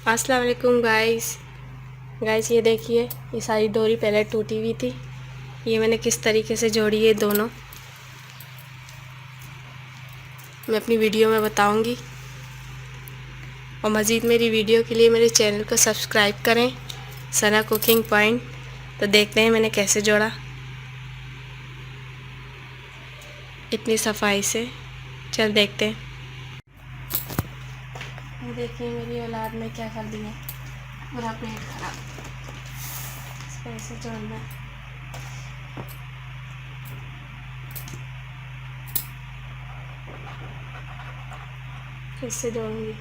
अस्सलाम वालेकुम गाइस ये देखिए, ये सारी डोरी पहले टूटी हुई थी। ये मैंने किस तरीके से जोड़ी है दोनों, मैं अपनी वीडियो में बताऊंगी। और मज़ीद मेरी वीडियो के लिए मेरे चैनल को सब्सक्राइब करें, सना कुकिंग पॉइंट। तो देखते हैं मैंने कैसे जोड़ा इतनी सफाई से। चल देखते हैं। ये देखिए मेरी औलाद ने क्या कर दिया, पूरा पेट खराब। इसको ऐसे जोड़ना है। फिर से जोड़ूंगी।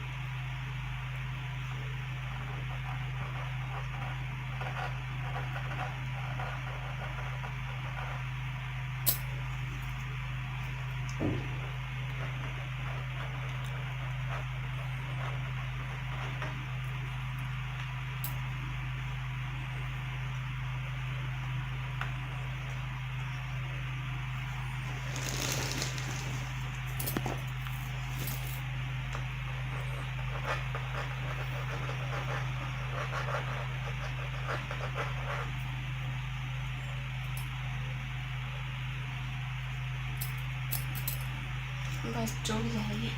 बस जुड़ जाएगी।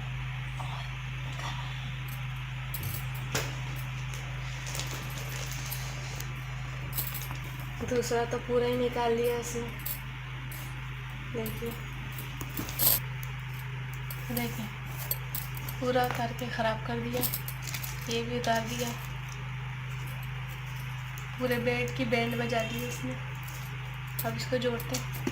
दूसरा तो पूरा ही निकाल लिया इसने। देखिए देखिए, पूरा उतार के ख़राब कर दिया। ये भी उतार दिया, पूरे बेड की बैंड बजा दी इसने। अब इसको जोड़ते हैं।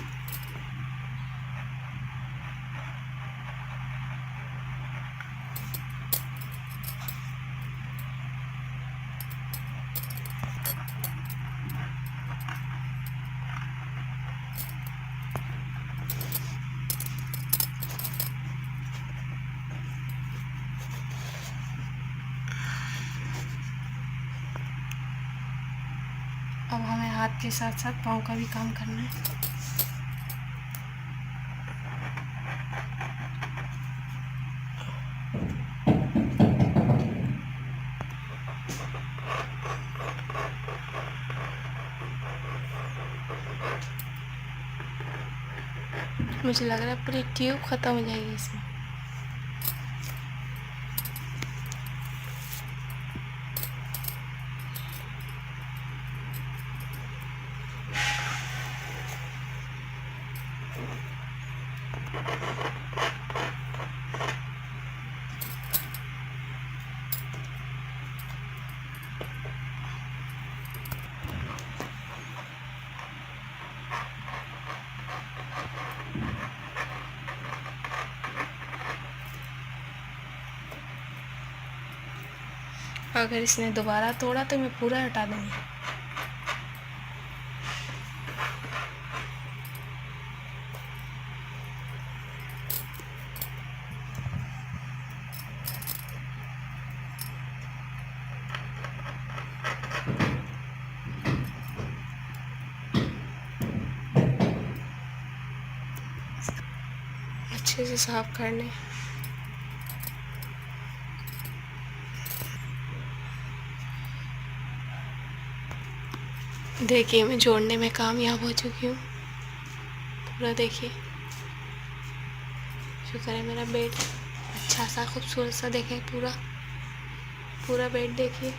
अब हमें हाथ के साथ साथ पाँव का भी काम करना है। मुझे लग रहा है पूरी ट्यूब ख़त्म हो जाएगी इसमें। अगर इसने दोबारा तोड़ा तो मैं पूरा हटा दूँगी। अच्छे से साफ कर लें। देखिए मैं जोड़ने में कामयाब हो चुकी हूँ पूरा। देखिए, शुक्र है मेरा बेड अच्छा सा खूबसूरत सा। देखें पूरा पूरा बेड देखिए।